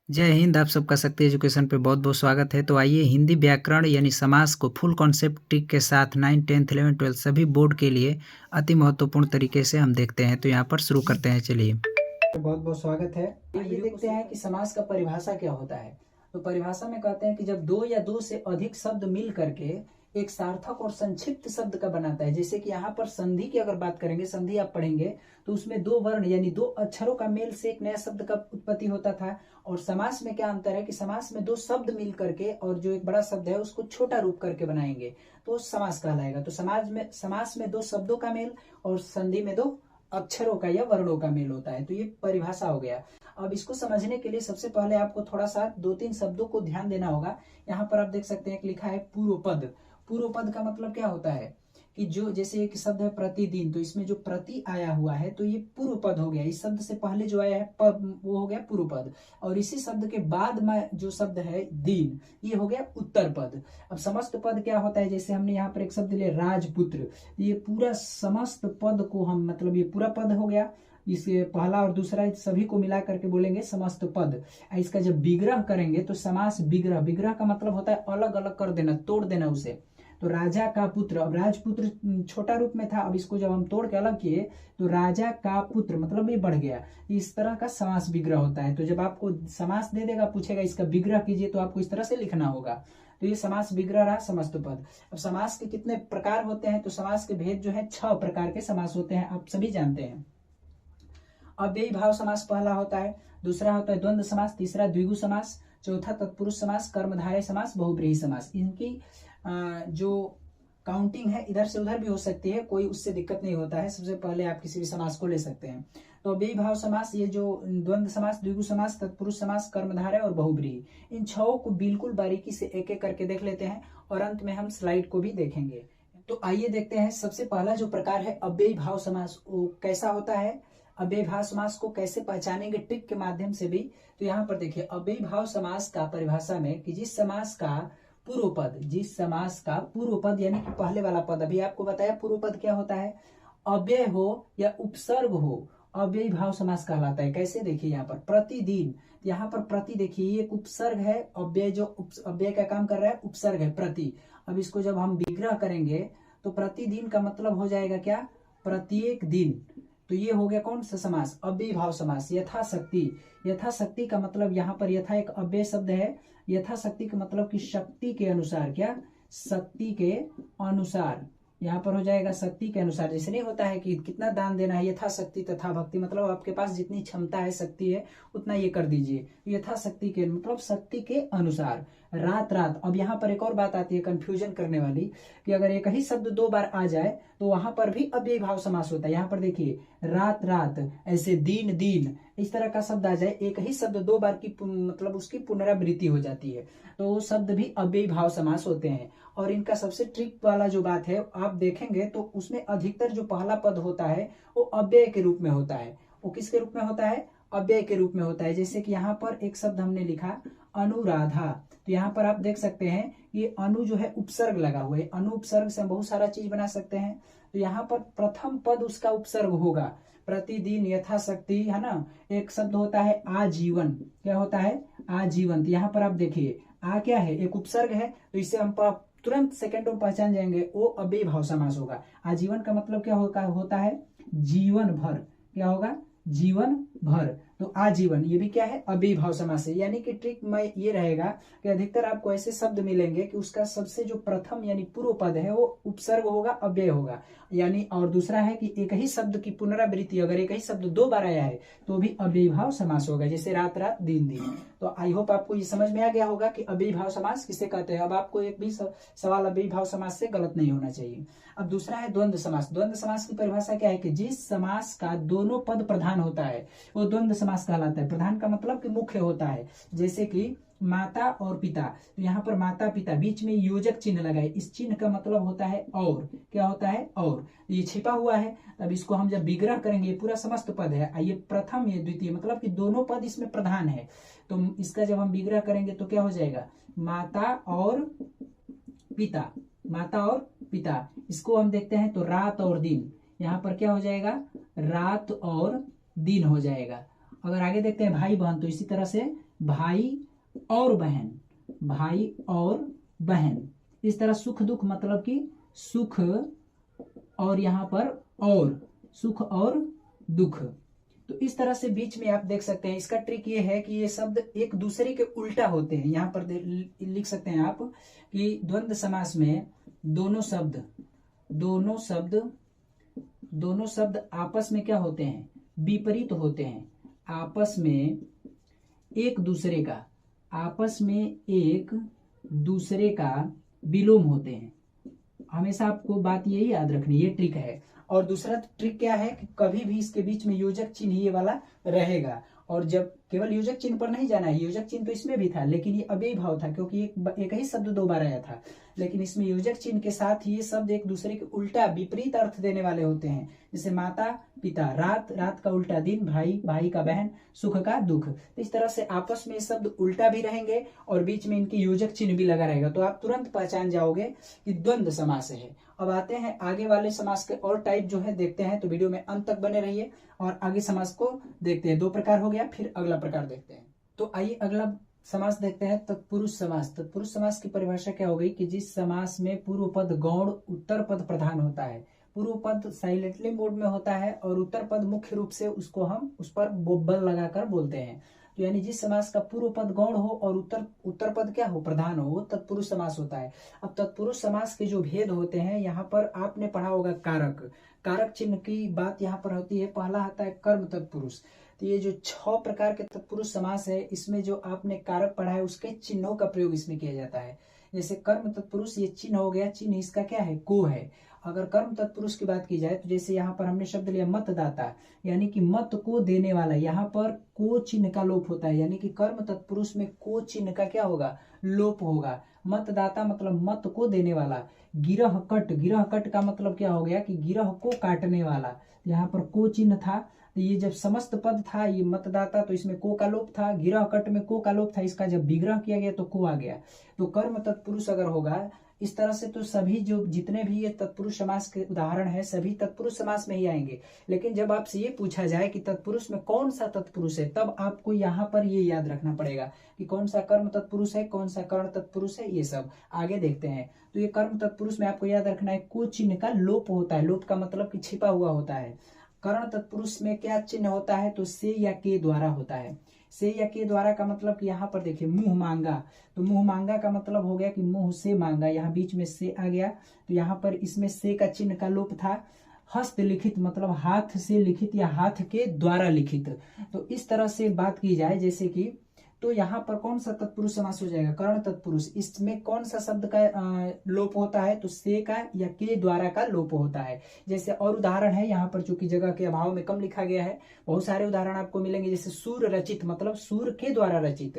जय हिंद। आप सबका शक्ति एजुकेशन पे बहुत बहुत स्वागत है। तो आइए हिंदी व्याकरण यानी समास को फुल कॉन्सेप्ट ट्रिक के साथ 9, 10, 11, 12 सभी बोर्ड के लिए अति महत्वपूर्ण तरीके से हम देखते हैं। तो यहाँ पर शुरू करते हैं। चलिए, बहुत बहुत स्वागत है। ये देखते हैं कि समास का परिभाषा क्या होता है। तो परिभाषा में कहते हैं कि जब दो या दो से अधिक शब्द मिल करके एक सार्थक और संक्षिप्त शब्द का बनाता है। जैसे कि यहाँ पर संधि की अगर बात करेंगे, संधि आप पढ़ेंगे तो उसमें दो वर्ण यानी दो अक्षरों का मेल से एक नया शब्द का उत्पत्ति होता था। और समास में क्या अंतर है कि समास में दो शब्द मिल करके और जो एक बड़ा शब्द है उसको छोटा रूप करके बनाएंगे तो समास कहलाएगा। तो समास में दो शब्दों का मेल और संधि में दो अक्षरों का या वर्णों का मेल होता है। तो ये परिभाषा हो गया। अब इसको समझने के लिए सबसे पहले आपको थोड़ा सा दो तीन शब्दों को ध्यान देना होगा। यहाँ पर आप देख सकते हैं कि लिखा है पूर्व पद। पूर्व पद का मतलब क्या होता है कि जो जैसे एक शब्द है प्रतिदिन, तो इसमें जो प्रति आया हुआ है तो ये पूर्व पद हो गया। इस शब्द से पहले जो आया है वो हो गया पूर्व पद, और इसी शब्द के बाद में जो शब्द है दिन, ये हो गया उत्तर पद। अब समस्त पद क्या होता है, जैसे हमने यहाँ पर एक शब्द लिया राजपुत्र, ये पूरा समस्त पद को हम मतलब ये पूरा पद हो गया। इसे पहला और दूसरा सभी को मिला करके बोलेंगे समस्त पद। इसका जब विग्रह करेंगे तो समास विग्रह, विग्रह का मतलब होता है अलग अलग कर देना, तोड़ देना उसे। तो राजा का पुत्र, अब राजपुत्र छोटा रूप में था, अब इसको जब हम तोड़ के अलग किए तो राजा का पुत्र मतलब ये बढ़ गया। इस तरह का समास विग्रह होता है। तो जब आपको समास दे देगा, पूछेगा इसका विग्रह कीजिए, तो आपको इस तरह से लिखना होगा। तो ये समास विग्रह रहा समस्त पद। अब समास के कितने प्रकार होते हैं, तो समास के भेद जो है 6 प्रकार के समास होते हैं, आप सभी जानते हैं। अव्ययी भाव समास पहला होता है, दूसरा होता है द्वंद्व समास, तीसरा द्विगु समास, चौथा तत्पुरुष समास, कर्मधारय समास, बहुब्रीहि समास। इनकी जो काउंटिंग है इधर से उधर भी हो सकती है, कोई उससे दिक्कत नहीं होता है। सबसे पहले आप किसी भी समास को ले सकते हैं। तो अव्ययी भाव समास, ये जो द्वंद्व समास, द्विगु समास, तत्पुरुष समास, कर्मधारय और बहुब्रीहि, इन 6 को बिल्कुल बारीकी से एक एक करके देख लेते हैं और अंत में हम स्लाइड को भी देखेंगे। तो आइए देखते हैं। सबसे पहला जो प्रकार है अव्ययी भाव समास, वो कैसा होता है, अव्ययी भाव समास को कैसे पहचानेंगे ट्रिक के माध्यम से भी। तो यहाँ पर देखिए, अव्ययी भाव समास का परिभाषा में कि जिस समास का पूर्व पद, जिस समास का पूर्व पद यानी कि पहले वाला पद, अभी आपको बताया पूर्व पद क्या होता है, अव्यय हो या उपसर्ग हो, अव्ययी भाव समास कहलाता है। कैसे, देखिए यहाँ पर प्रतिदिन, यहाँ पर प्रति देखिए एक उपसर्ग है, अव्यय जो अव्यय का काम कर रहा है उपसर्ग है प्रति। अब इसको जब हम विग्रह करेंगे तो प्रतिदिन का मतलब हो जाएगा क्या, प्रत्येक दिन। तो ये हो गया कौन सा समास, अव्ययी भाव समास। यथाशक्ति, यथाशक्ति का मतलब यहाँ पर यथा एक अव्यय शब्द है, यथाशक्ति का मतलब कि शक्ति के अनुसार, क्या, शक्ति के अनुसार। यहाँ पर हो जाएगा शक्ति के अनुसार। जैसे नहीं होता है कि कितना दान देना है, यथाशक्ति तथा भक्ति, मतलब आपके पास जितनी क्षमता है, शक्ति है, उतना ये कर दीजिए। यथाशक्ति के मतलब शक्ति के अनुसार। रात रात, अब यहाँ पर एक और बात आती है कंफ्यूजन करने वाली, कि अगर एक ही शब्द 2 बार आ जाए तो वहां पर भी अव्ययी भाव समास होता है। यहाँ पर देखिए रात रात, ऐसे दिन दिन, इस तरह का शब्द आ जाए, एक ही शब्द 2 बार की मतलब उसकी पुनरावृत्ति हो जाती है, तो वो शब्द भी अव्ययी भाव समास होते हैं। और इनका सबसे ट्रिक वाला जो बात है, आप देखेंगे तो उसमें अधिकतर जो पहला पद होता है वो अव्यय के रूप में होता है। वो किसके रूप में होता है, अव्यय के रूप में होता है। जैसे कि यहाँ पर एक शब्द हमने लिखा अनुराधा, तो यहाँ पर आप देख सकते हैं ये अनु जो है उपसर्ग लगा हुआ है। अनु उपसर्ग से हम बहुत सारा चीज बना सकते हैं। तो यहाँ पर प्रथम पद उसका उपसर्ग होगा, प्रतिदिन, यथाशक्ति, है ना। एक शब्द होता है आजीवन, क्या होता है, आजीवन। तो यहाँ पर आप देखिए आ क्या है, एक उपसर्ग है, तो इसे हम तुरंत सेकंडों में पहचान जाएंगे, वो अव्ययी भाव समास होगा। आजीवन का मतलब क्या होता है, जीवन भर, क्या होगा, जीवन भर। तो आजीवन ये भी क्या है, अव्ययी भाव समास है। यानी कि ट्रिक में ये रहेगा कि अधिकतर आपको ऐसे शब्द मिलेंगे कि उसका सबसे जो प्रथम यानी पूर्व पद है वो उपसर्ग होगा, अव्यय होगा यानी। और दूसरा है कि एक ही शब्द की पुनरावृत्ति, अगर एक ही शब्द 2 बार आया है तो भी अव्ययी भाव समास होगा, जैसे रात रात दिन दिन। तो आई होप आपको ये समझ में आ गया होगा कि अव्ययी भाव समास किसे कहते हैं। अब आपको एक भी सवाल अव्ययी भाव समास से गलत नहीं होना चाहिए। अब दूसरा है द्वंद्व समास। द्वंद्व समास की परिभाषा क्या है कि जिस समास का दोनों पद प्रधान होता है वो द्वंद्व समास कहलाता है। प्रधान का मतलब कि मुख्य होता है। जैसे कि माता और पिता, तो यहाँ पर माता पिता, बीच में योजक चिन्ह लगाए, इस चिन्ह का मतलब होता है और, क्या होता है, और। ये छिपा हुआ है, तब इसको हम जब विग्रह करेंगे, पूरा समस्त पद है, ये प्रथम ये द्वितीय, मतलब कि दोनों पद इसमें प्रधान है। तो इसका जब हम विग्रह करेंगे तो क्या हो जाएगा, माता और पिता, माता और पिता। इसको हम देखते हैं तो रात और दिन, यहाँ पर क्या हो जाएगा, रात और दिन हो जाएगा। अगर आगे देखते हैं भाई बहन, तो इसी तरह से भाई और बहन, भाई और बहन। इस तरह सुख दुख मतलब कि सुख और यहाँ पर और, सुख और दुख। तो इस तरह से बीच में आप देख सकते हैं। इसका ट्रिक ये है कि ये शब्द एक दूसरे के उल्टा होते हैं। यहाँ पर लिख सकते हैं आप कि द्वंद्व समास में दोनों शब्द आपस में क्या होते हैं, विपरीत होते हैं। आपस में एक दूसरे का विलोम होते हैं। हमेशा आपको बात यही याद रखनी, ये ट्रिक है। और दूसरा ट्रिक क्या है कि कभी भी इसके बीच में योजक चिन्ह ये वाला रहेगा। और जब केवल योजक चिन्ह पर नहीं जाना है, योजक चिन्ह तो इसमें भी था लेकिन ये अव्ययी भाव था क्योंकि एक ही शब्द दो बार आया था, लेकिन इसमें योजक चिन्ह के साथ ये शब्द एक दूसरे के उल्टा विपरीत अर्थ देने वाले होते हैं। जैसे माता पिता, रात का उल्टा दिन, भाई का बहन, सुख का दुख। तो इस तरह से आपस में ये शब्द उल्टा भी रहेंगे और बीच में इनकी योजक चिन्ह भी लगा रहेगा, तो आप तुरंत पहचान जाओगे कि द्वंद्व समास है। अब आते हैं आगे वाले समास के और टाइप जो है देखते हैं, तो वीडियो में अंत तक बने रहिए और आगे समास को देखते हैं। दो प्रकार हो गया, फिर अगला प्रकार देखते हैं। तो आइए अगला समास देखते हैं, तत्पुरुष समास। तत्पुरुष समास की परिभाषा क्या हो गई कि जिस समास में पूर्व पद गौण उत्तर पद प्रधान होता है। पूर्व पद साइलेंटली मोड में होता है और उत्तर पद मुख्य रूप से उसको हम उस पर बल लगाकर बोलते हैं। तो यानी जिस समास का पूर्व पद गौण हो और उत्तर पद क्या हो, प्रधान हो, वो तत्पुरुष समास होता है। अब तत्पुरुष समास के जो भेद होते हैं, यहाँ पर आपने पढ़ा होगा कारक चिन्ह की बात यहाँ पर होती है। पहला आता है कर्म तत्पुरुष। तो ये जो 6 प्रकार के तत्पुरुष समास है, इसमें जो आपने कारक पढ़ा है उसके चिन्हों का प्रयोग इसमें किया जाता है। जैसे कर्म तत्पुरुष, ये चिन्ह हो गया, चिन्ह इसका क्या है, को है। अगर कर्म तत्पुरुष की बात की जाए तो जैसे यहाँ पर हमने शब्द लिया मतदाता, यानी कि मत को देने वाला, यहाँ पर को चिन्ह का लोप होता है, यानी कि कर्म तत्पुरुष में को चिन्ह का क्या होगा, लोप होगा। मतदाता मतलब मत को देने वाला। गिरह कट का मतलब क्या हो गया कि गिरह को काटने वाला, यहाँ पर को चिन्ह था। तो ये जब समस्त पद था ये मतदाता, तो इसमें को का लोप था। गिरह कट में को का लोप था, इसका जब विग्रह किया गया तो को आ गया। तो कर्म तत्पुरुष अगर होगा इस तरह से, तो सभी जो जितने भी ये तत्पुरुष समास के उदाहरण है सभी तत्पुरुष समास में ही आएंगे। लेकिन जब आपसे ये पूछा जाए कि तत्पुरुष में कौन सा तत्पुरुष है, तब आपको यहाँ पर ये याद रखना पड़ेगा कि कौन सा कर्म तत्पुरुष है, कौन सा कर्ण तत्पुरुष है। ये सब आगे देखते हैं। तो ये कर्म तत्पुरुष में आपको याद रखना है, को चिन्ह का लोप होता है। लोप का मतलब कि छिपा हुआ होता है। कर्ण तत्पुरुष में क्या चिन्ह होता है, तो से या के द्वारा होता है। से या के द्वारा का मतलब कि यहाँ पर देखिए मुंह मांगा, तो मुंह मांगा का मतलब हो गया कि मुंह से मांगा, यहाँ बीच में से आ गया, तो यहाँ पर इसमें से का चिन्ह का लोप था। हस्त लिखित मतलब हाथ से लिखित या हाथ के द्वारा लिखित। तो इस तरह से बात की जाए जैसे कि, तो यहाँ पर कौन सा तत्पुरुष समास हो जाएगा, कर्ण तत्पुरुष। इसमें कौन सा शब्द का लोप होता है, तो से का या के द्वारा का लोप होता है। जैसे और उदाहरण है यहाँ पर, चूंकि जगह के अभाव में कम लिखा गया है, बहुत सारे उदाहरण आपको मिलेंगे। जैसे सूर रचित मतलब सूर के द्वारा रचित।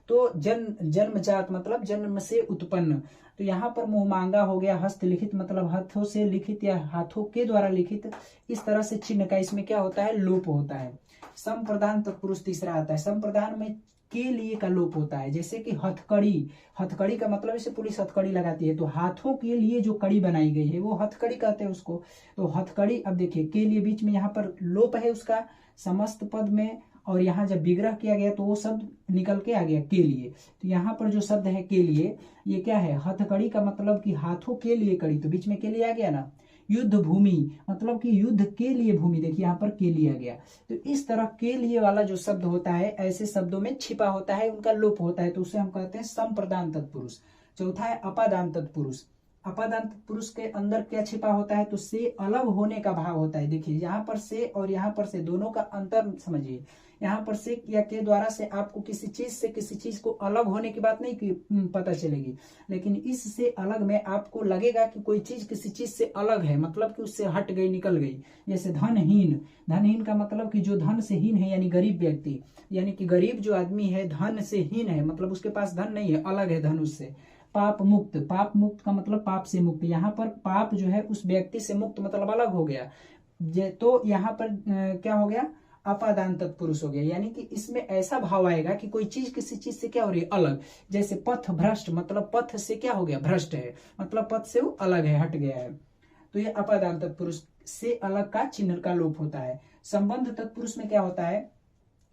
तो जन्मजात मतलब जन्म से उत्पन्न। तो यहाँ पर मुंह मांगा हो गया। हस्त लिखित मतलब हाथों से लिखित या हाथों के द्वारा लिखित। इस तरह से चिन्ह का इसमें क्या होता है, लोप होता है। संप्रदान तत्पुरुष तीसरा आता है। संप्रदान में के लिए का लोप होता है। जैसे कि हथकड़ी का मतलब इसे पुलिस हथकड़ी लगाती है, तो हाथों के लिए जो कड़ी बनाई गई है वो हथकड़ी कहते हैं उसको। तो हथकड़ी, अब देखिए के लिए बीच में यहाँ पर लोप है उसका समस्त पद में, और यहाँ जब विग्रह किया गया तो वो शब्द निकल के आ गया के लिए। तो यहाँ पर जो शब्द है के लिए, ये क्या है, हथकड़ी का मतलब कि हाथों के लिए कड़ी, तो बीच में के लिए आ गया ना। युद्ध भूमि मतलब कि युद्ध के लिए भूमि, देखिए यहाँ पर के लिए आ गया। तो इस तरह के लिए वाला जो शब्द होता है ऐसे शब्दों में छिपा होता है, उनका लोप होता है, तो उसे हम कहते हैं संप्रदान तत्पुरुष। चौथा है अपादान तत्पुरुष। अपादान तत्पुरुष के अंदर क्या छिपा होता है, तो से अलग होने का भाव होता है। देखिए यहाँ पर से और यहाँ पर से दोनों का अंतर समझिए। यहाँ पर से या के द्वारा से आपको किसी चीज से किसी चीज को अलग होने की बात नहीं पता चलेगी, लेकिन इससे अलग में आपको लगेगा कि कोई चीज किसी चीज से अलग है, मतलब कि उससे हट गई, निकल गई। जैसे धनहीन का मतलब कि जो धन से हीन है, यानी गरीब व्यक्ति, यानी कि गरीब जो आदमी है धन से हीन है, मतलब उसके पास धन नहीं है, अलग है धन उससे। पाप मुक्त का मतलब पाप से मुक्त। यहाँ पर पाप जो है उस व्यक्ति से मुक्त मतलब अलग हो गया। तो यहाँ पर क्या हो गया, अपादान तत्पुरुष हो गया। यानी कि इसमें ऐसा भाव आएगा कि कोई चीज किसी चीज से क्या हो रही है, अलग। जैसे पथ भ्रष्ट मतलब पथ से क्या हो गया, भ्रष्ट है, मतलब पथ से वो अलग है, हट गया है। तो ये अपादान तत्पुरुष से अलग का चिन्ह का लोप होता है। संबंध तत्पुरुष में क्या होता है,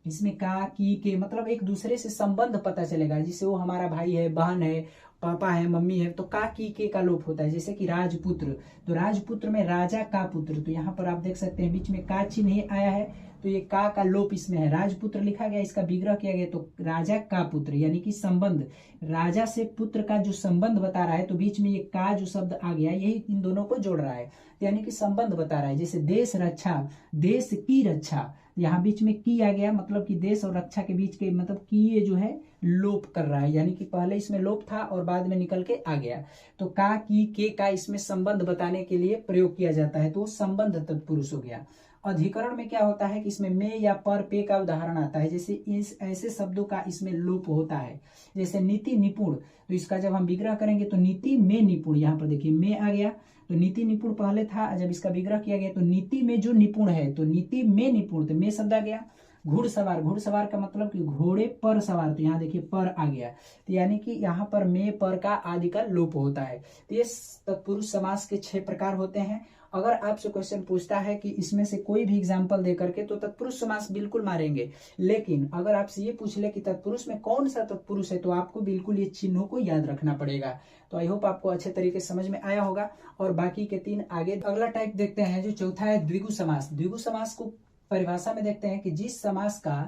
इसमें का की के मतलब एक दूसरे से संबंध पता चलेगा, जिसे वो हमारा भाई है, बहन है, पापा है, मम्मी है, तो का की के का लोप होता है। जैसे कि राजपुत्र, तो राजपुत्र में राजा का पुत्र, तो यहाँ पर आप देख सकते हैं बीच में का चिन्ह आया है, तो ये का लोप इसमें है। राजपुत्र लिखा गया, इसका विग्रह किया गया, तो राजा का पुत्र यानी कि संबंध, राजा से पुत्र का जो संबंध बता रहा है, तो बीच में ये का जो शब्द आ गया यही इन दोनों को जोड़ रहा है, यानी कि संबंध बता रहा है। जैसे देश रक्षा, देश की रक्षा, यहाँ बीच में की आ गया, मतलब कि देश और रक्षा के बीच के मतलब की ये जो है लोप कर रहा है, यानी कि पहले इसमें लोप था और बाद में निकल के आ गया। तो का की के का इसमें संबंध बताने के लिए प्रयोग किया जाता है, तो वो संबंध तत्पुरुष हो गया। अधिकरण में क्या होता है कि इसमें में या पर पे का उदाहरण आता है, जैसे इस ऐसे शब्दों का इसमें लोप होता है। जैसे नीति निपुण, तो इसका जब हम विग्रह करेंगे तो नीति में निपुण, यहाँ पर देखिए में आ गया, तो नीति निपुण पहले था, जब इसका विग्रह किया गया तो नीति में जो निपुण है, तो नीति में निपुण, तो में शब्द आ गया। घुड़सवार, घुड़सवार का मतलब कि घोड़े पर सवार, तो यहाँ देखिए पर आ गया, तो यानी कि यहाँ पर में पर का आदि का लोप होता है। तो ये तत्पुरुष समास के 6 प्रकार होते हैं। अगर आपसे क्वेश्चन पूछता है कि इसमें से कोई भी एग्जाम्पल दे करके, तो तत्पुरुष समास बिल्कुल मारेंगे, लेकिन अगर आपसे ये पूछ ले कि तत्पुरुष में कौन सा तत्पुरुष है, तो आपको बिल्कुल ये चिन्हों को याद रखना पड़ेगा। तो आई होप आपको अच्छे तरीके से समझ में आया होगा। और बाकी के 3 आगे। अगला टाइप देखते हैं, जो चौथा है द्विगु समास। द्विगु समास को परिभाषा में देखते हैं कि जिस समास का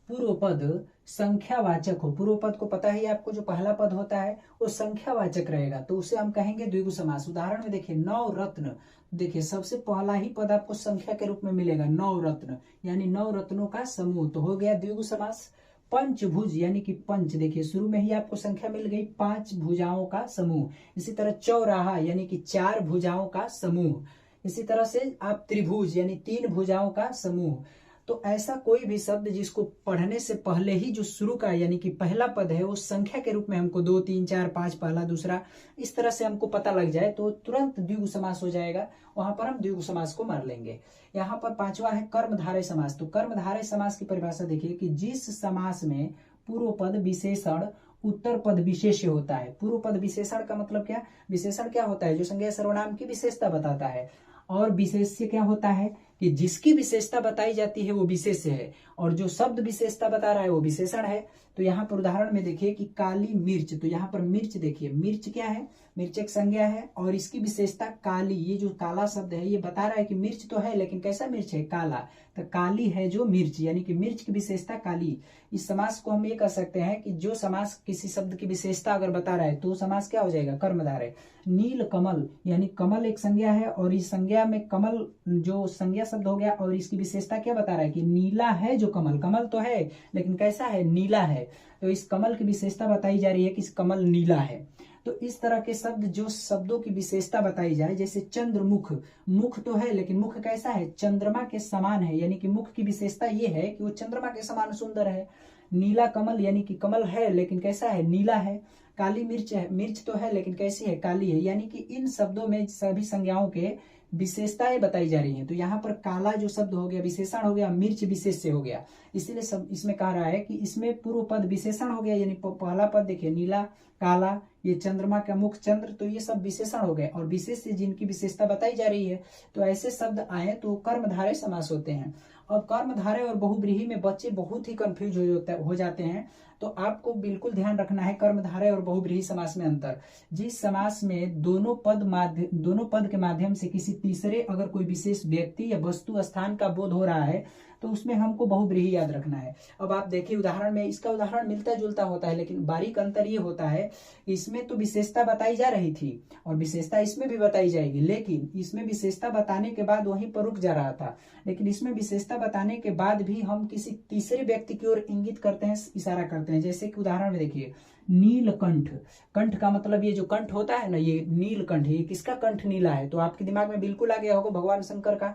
पूर्व पद संख्यावाचक हो, पूर्व पद को पता है आपको, जो पहला पद होता है वो संख्यावाचक रहेगा, तो उसे हम कहेंगे द्विगु समास। उदाहरण में देखिए नवरत्न, देखिए सबसे पहला ही पद आपको संख्या के रूप में मिलेगा, नवरत्न यानी 9 रत्नों का समूह, तो हो गया द्विगु समास। पंचभुज यानी कि पंच, देखिए शुरू में ही आपको संख्या मिल गई, 5 भुजाओं का समूह। इसी तरह चौराहा यानी कि 4 भुजाओं का समूह। इसी तरह से आप त्रिभुज यानी 3 भुजाओं का समूह। तो ऐसा कोई भी शब्द जिसको पढ़ने से पहले ही जो शुरू का यानी कि पहला पद है वो संख्या के रूप में हमको 2 3 4 5 पहला दूसरा इस तरह से हमको पता लग जाए, तो तुरंत द्विगु समास हो जाएगा, वहां पर हम द्विगु समास को मार लेंगे। यहाँ पर 5वां है कर्मधारय समास। तो कर्मधारय समास की परिभाषा देखिए कि जिस समास में पूर्व पद विशेषण उत्तर पद विशेष्य होता है। पूर्व पद विशेषण का मतलब क्या, विशेषण क्या होता है, जो संज्ञा सर्वनाम की विशेषता बताता है, और विशेष्य क्या होता है कि जिसकी विशेषता बताई जाती है वो विशेष्य है, और जो शब्द विशेषता बता रहा है वो विशेषण है। तो यहाँ पर उदाहरण में देखिए कि काली मिर्च, तो यहाँ पर मिर्च देखिए, मिर्च क्या है, मिर्च एक संज्ञा है और इसकी विशेषता काली, ये जो काला शब्द है ये बता रहा है कि मिर्च तो है लेकिन कैसा मिर्च है, काला, तो काली है जो मिर्च, यानी कि मिर्च की विशेषता काली। इस समास को हम ये कह सकते हैं कि जो समास किसी शब्द की विशेषता अगर बता रहा है तो समास क्या हो जाएगा, कर्मधारय। नील कमल यानी कमल एक संज्ञा है और इस संज्ञा में कमल जो संज्ञा शब्द हो गया और इसकी विशेषता क्या बता रहा है कि नीला है जो कमल, कमल तो है लेकिन कैसा है, नीला है, तो इस कमल की विशेषता बताई जा रही है कि इस कमल नीला है। तो इस तरह के शब्द जो शब्दों की विशेषता बताई जाए, जैसे चंद्रमुख, मुख तो है लेकिन मुख कैसा है, चंद्रमा के समान है, यानी कि मुख की विशेषता ये है कि वो चंद्रमा के समान सुंदर है। नीला कमल यानी कि कमल है लेकिन कैसा है, नीला है। काली मिर्च है, मिर्च तो है लेकिन कैसी है, काली है, यानी कि इन शब्दों में सभी संज्ञाओं के विशेषताएं बताई जा रही हैं। तो यहाँ पर काला जो शब्द हो गया विशेषण हो गया, मिर्च विशेष्य हो गया, इसीलिए सब इसमें कह रहा है कि इसमें पूर्व पद विशेषण हो गया, यानी पहला पद देखिए नीला, काला, ये चंद्रमा का मुख चंद्र, तो ये सब विशेषण हो गए और विशेष से जिनकी विशेषता बताई जा रही है, तो ऐसे शब्द आए तो कर्मधारय समास होते हैं। अब कर्मधारय और बहुव्रीहि में बच्चे बहुत ही कंफ्यूज हो जाते हैं, तो आपको बिल्कुल ध्यान रखना है कर्मधारय और बहुव्रीहि समास में अंतर। जिस समास में दोनों पद के माध्यम से किसी तीसरे अगर कोई विशेष व्यक्ति या वस्तु स्थान का बोध हो रहा है तो उसमें हमको बहुव्रीहि याद रखना है। अब आप देखिए उदाहरण में, इसका उदाहरण मिलता जुलता होता है लेकिन बारीक अंतर ये होता है कि इसमें तो विशेषता बताई जा रही थी और विशेषता इसमें भी बताई जाएगी, लेकिन इसमें विशेषता बताने के बाद वहीं पर रुक जा रहा था, लेकिन इसमें विशेषता बताने के बाद भी हम किसी तीसरे व्यक्ति की ओर इंगित करते हैं, इशारा करते हैं। जैसे कि उदाहरण में देखिए नीलकंठ, कंठ का मतलब ये जो कंठ होता है ना, ये नीलकंठ, ये किसका कंठ नीला है, तो आपके दिमाग में बिल्कुल आ गया होगा भगवान शंकर का।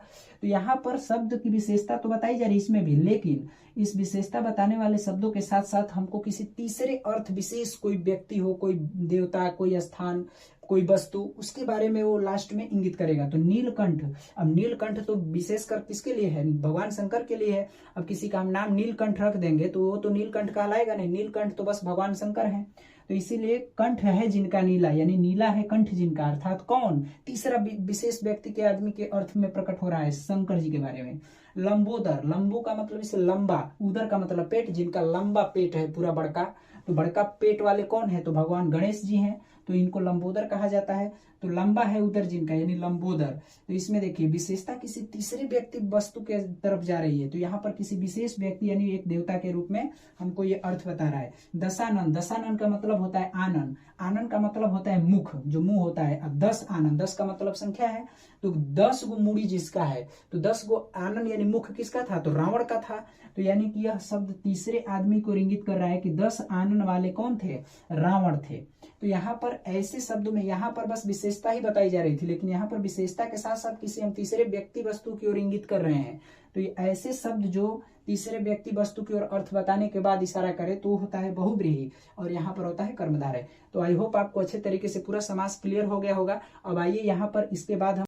तो यहाँ पर शब्द की विशेषता तो बताई जा रही है इसमें भी, लेकिन इस विशेषता बताने वाले शब्दों के साथ साथ हमको किसी तीसरे अर्थ विशेष, कोई व्यक्ति हो, कोई देवता, कोई स्थान, कोई वस्तु, उसके बारे में वो लास्ट में इंगित करेगा। तो नीलकंठ, अब नीलकंठ तो विशेषकर किसके लिए है? भगवान शंकर के लिए है। अब किसी का हम नाम नीलकंठ रख देंगे तो वो तो नीलकंठ कहलाएगा नहीं, नीलकंठ तो बस भगवान शंकर है। तो इसीलिए कंठ है जिनका नीला, यानी नीला है कंठ जिनका, अर्थात कौन? तीसरा विशेष व्यक्ति के आदमी के अर्थ में प्रकट हो रहा है शंकर जी के बारे में। लंबोदर, लंबो का मतलब इसे लंबा, उदर का मतलब पेट, जिनका लंबा पेट है पूरा बड़का, तो बड़का पेट वाले कौन है? तो भगवान गणेश जी हैं, तो इनको लंबोदर कहा जाता है। तो लंबा है उदर जिनका, यानी लंबोदर। तो इसमें देखिए विशेषता किसी तीसरे व्यक्ति वस्तु के तरफ जा रही है, तो यहाँ पर किसी विशेष व्यक्ति यानी एक देवता के रूप में हमको ये अर्थ बता रहा है। दशानन, दशानन का मतलब होता है आनन, आनन का मतलब होता है मुख, जो मुंह होता है। अब 10 आनन, 10 का मतलब संख्या है, तो 10 गो मूड़ी जिसका है, तो 10 गो आनन यानी मुख किसका था? तो रावण का था। तो यानी कि यह शब्द तीसरे आदमी को इंगित कर रहा है कि 10 आनन वाले कौन थे? रावण थे। तो यहाँ पर ऐसे शब्दों में, यहाँ पर बस विशेषता ही बताई जा रही थी, लेकिन यहाँ पर विशेषता के साथ साथ किसी हम तीसरे व्यक्ति वस्तु की ओर इंगित कर रहे हैं। तो ये ऐसे शब्द जो तीसरे व्यक्ति वस्तु की ओर अर्थ बताने के बाद इशारा करे तो होता है बहुव्रीहि, और यहाँ पर होता है कर्मधारय। तो आई होप आपको अच्छे तरीके से पूरा समास क्लियर हो गया होगा। अब आइए यहाँ पर इसके बाद हम